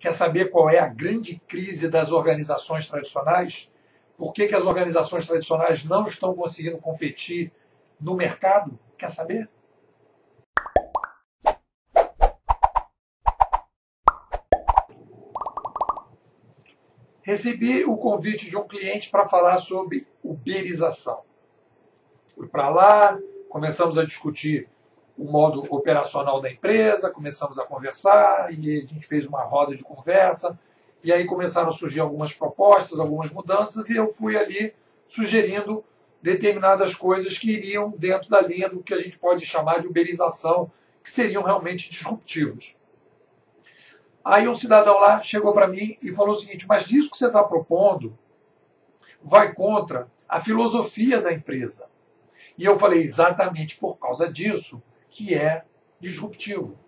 Quer saber qual é a grande crise das organizações tradicionais? Por que as organizações tradicionais não estão conseguindo competir no mercado? Quer saber? Recebi o convite de um cliente para falar sobre uberização. Fui para lá, começamos a discutir o modo operacional da empresa, começamos a conversar e a gente fez uma roda de conversa e aí começaram a surgir algumas propostas, algumas mudanças e eu fui ali sugerindo determinadas coisas que iriam dentro da linha do que a gente pode chamar de uberização, que seriam realmente disruptivos. Aí um cidadão lá chegou para mim e falou o seguinte: mas isso que você está propondo vai contra a filosofia da empresa. E eu falei: exatamente por causa disso que é disruptivo.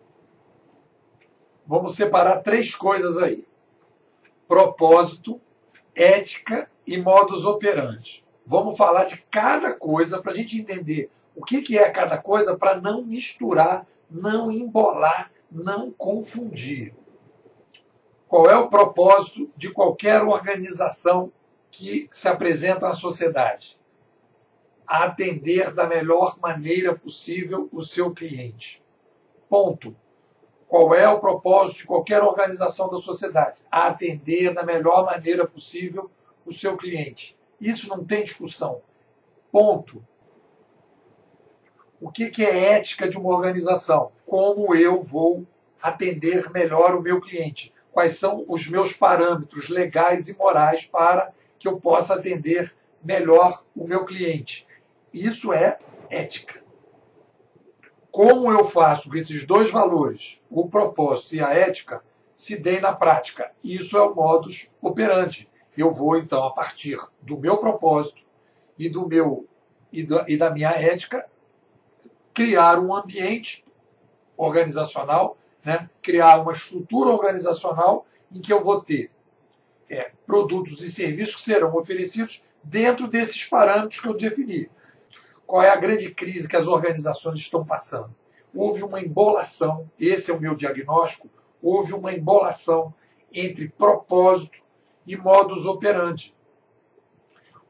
Vamos separar três coisas aí: propósito, ética e modus operandi. Vamos falar de cada coisa para a gente entender o que é cada coisa, para não misturar, não embolar, não confundir. Qual é o propósito de qualquer organização que se apresenta à sociedade? Atender da melhor maneira possível o seu cliente. Ponto. Qual é o propósito de qualquer organização da sociedade? Atender da melhor maneira possível o seu cliente. Isso não tem discussão. Ponto. O que é ética de uma organização? Como eu vou atender melhor o meu cliente? Quais são os meus parâmetros legais e morais para que eu possa atender melhor o meu cliente? Isso é ética. Como eu faço que esses dois valores, o propósito e a ética, se deem na prática? Isso é o modus operandi. Eu vou, então, a partir do meu propósito e da minha ética, criar um ambiente organizacional, né? Criar uma estrutura organizacional em que eu vou ter produtos e serviços que serão oferecidos dentro desses parâmetros que eu defini. Qual é a grande crise que as organizações estão passando? Houve uma embolação, esse é o meu diagnóstico, houve uma embolação entre propósito e modus operandi.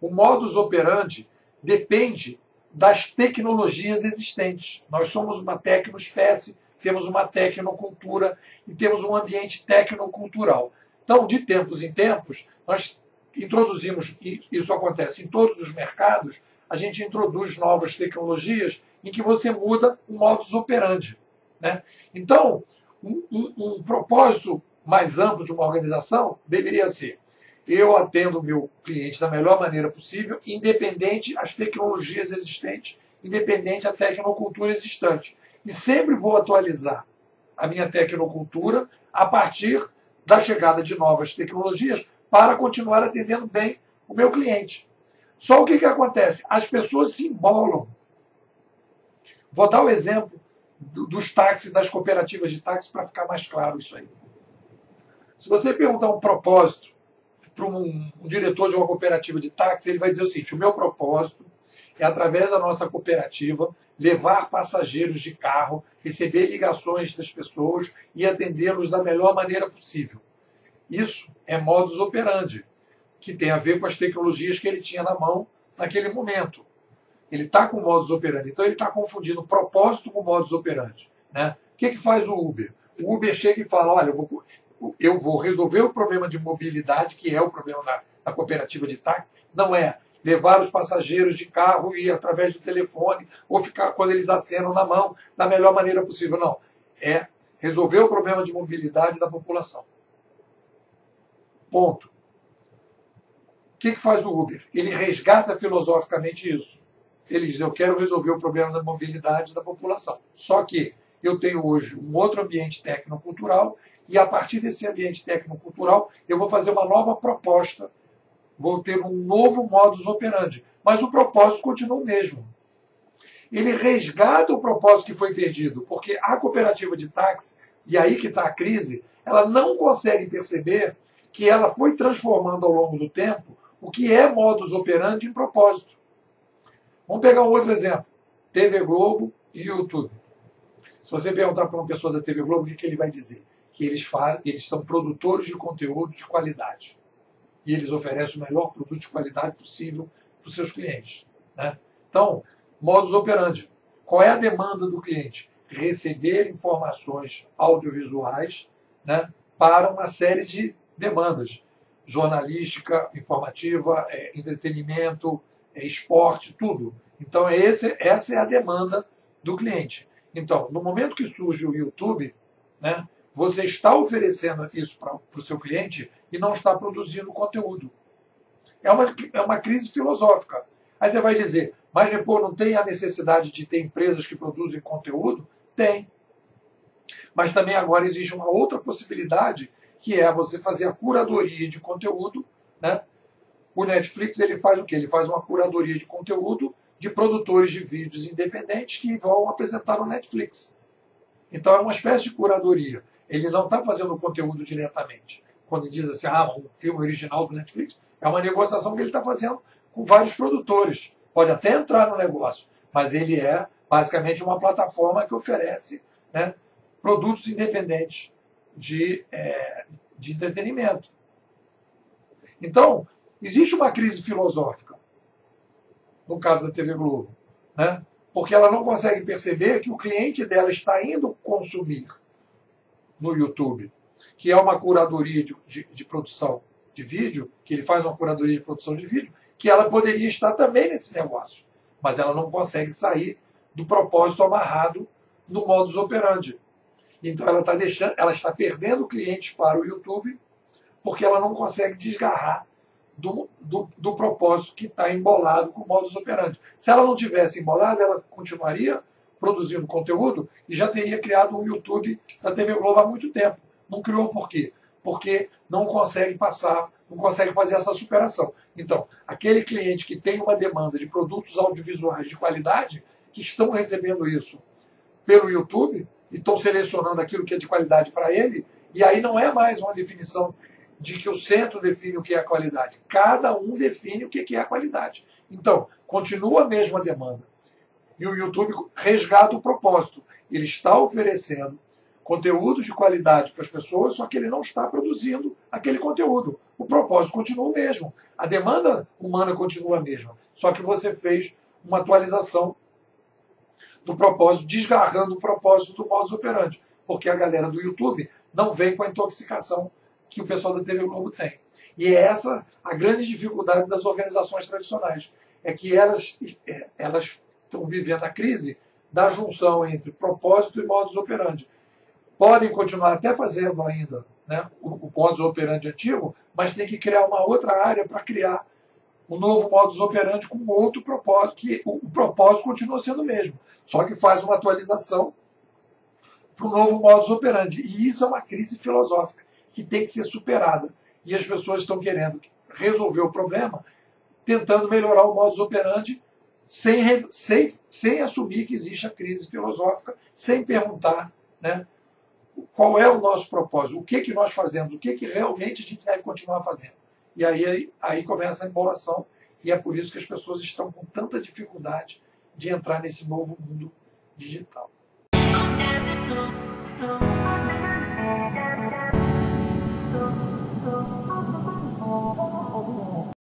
O modus operandi depende das tecnologias existentes. Nós somos uma tecnoespécie, temos uma tecnocultura e temos um ambiente tecnocultural. Então, de tempos em tempos, nós introduzimos, e isso acontece em todos os mercados, a gente introduz novas tecnologias em que você muda o modus operandi, né? Então, um propósito mais amplo de uma organização deveria ser: eu atendo o meu cliente da melhor maneira possível, independente das tecnologias existentes, independente da tecnocultura existente. E sempre vou atualizar a minha tecnocultura a partir da chegada de novas tecnologias para continuar atendendo bem o meu cliente. Só o que acontece? As pessoas se embolam. Vou dar o exemplo dos táxis, das cooperativas de táxi, para ficar mais claro isso aí. Se você perguntar um propósito para um diretor de uma cooperativa de táxi, ele vai dizer o seguinte: o meu propósito é, através da nossa cooperativa, levar passageiros de carro, receber ligações das pessoas e atendê-los da melhor maneira possível. Isso é modus operandi, que tem a ver com as tecnologias que ele tinha na mão naquele momento. Ele está com modus operandi, então ele está confundindo propósito com modus operandi, né? O que faz o Uber? O Uber chega e fala: olha, eu vou resolver o problema de mobilidade, que é o problema da cooperativa de táxi. Não é levar os passageiros de carro e através do telefone, ou ficar quando eles acenam na mão, da melhor maneira possível. Não. É resolver o problema de mobilidade da população. Ponto. O que faz o Uber? Ele resgata filosoficamente isso. Ele diz: eu quero resolver o problema da mobilidade da população. Só que eu tenho hoje um outro ambiente tecnocultural e, a partir desse ambiente tecnocultural, eu vou fazer uma nova proposta, vou ter um novo modus operandi. Mas o propósito continua o mesmo. Ele resgata o propósito que foi perdido, porque a cooperativa de táxi, e aí que está a crise, ela não consegue perceber que ela foi transformando ao longo do tempo o que é modus operandi em propósito. Vamos pegar um outro exemplo: TV Globo e YouTube. Se você perguntar para uma pessoa da TV Globo, o que ele vai dizer? que eles são produtores de conteúdo de qualidade. E eles oferecem o melhor produto de qualidade possível para os seus clientes, né? Então, modus operandi. Qual é a demanda do cliente? Receber informações audiovisuais, né, para uma série de demandas. Jornalística, informativa, entretenimento, esporte, tudo. Então, essa é a demanda do cliente. Então, no momento que surge o YouTube, né, você está oferecendo isso para o seu cliente e não está produzindo conteúdo. É uma crise filosófica. Aí você vai dizer, mas depois não tem a necessidade de ter empresas que produzem conteúdo? Tem. Mas também agora existe uma outra possibilidade, que é você fazer a curadoria de conteúdo, né? O Netflix ele faz o quê? Ele faz uma curadoria de conteúdo de produtores de vídeos independentes que vão apresentar no Netflix. Então é uma espécie de curadoria. Ele não está fazendo o conteúdo diretamente. Quando diz assim, um filme original do Netflix, é uma negociação que ele está fazendo com vários produtores. Pode até entrar no negócio, mas ele é basicamente uma plataforma que oferece, né, produtos independentes de entretenimento. Então, existe uma crise filosófica no caso da TV Globo, né? Porque ela não consegue perceber que o cliente dela está indo consumir no YouTube, que é uma curadoria de produção de vídeo, que ele faz uma curadoria de produção de vídeo, que ela poderia estar também nesse negócio, mas ela não consegue sair do propósito amarrado no modus operandi. Então ela está perdendo clientes para o YouTube porque ela não consegue desgarrar do propósito que está embolado com o modus operandi. Se ela não tivesse embolado, ela continuaria produzindo conteúdo e já teria criado um YouTube da TV Globo há muito tempo. Não criou por quê? Porque não consegue não consegue fazer essa superação. Então, aquele cliente que tem uma demanda de produtos audiovisuais de qualidade, que estão recebendo isso pelo YouTube e estão selecionando aquilo que é de qualidade para ele, e aí não é mais uma definição de que o centro define o que é a qualidade. Cada um define o que é a qualidade. Então, continua a mesma demanda. E o YouTube resgata o propósito. Ele está oferecendo conteúdo de qualidade para as pessoas, só que ele não está produzindo aquele conteúdo. O propósito continua o mesmo. A demanda humana continua a mesma. Só que você fez uma atualização do propósito, desgarrando o propósito do modus operandi. Porque a galera do YouTube não vem com a intoxicação que o pessoal da TV Globo tem. E é essa a grande dificuldade das organizações tradicionais. É que elas estão vivendo a crise da junção entre propósito e modus operandi. Podem continuar até fazendo ainda, né, o modus operandi antigo, mas tem que criar uma outra área para criar um novo modus operandi com outro propósito, que o propósito continua sendo o mesmo, só que faz uma atualização para o novo modus operandi. E isso é uma crise filosófica que tem que ser superada. E as pessoas estão querendo resolver o problema tentando melhorar o modus operandi sem assumir que existe a crise filosófica, sem perguntar, né, qual é o nosso propósito, o que nós fazemos, o que realmente a gente deve continuar fazendo. E aí começa a embolação, e é por isso que as pessoas estão com tanta dificuldade de entrar nesse novo mundo digital.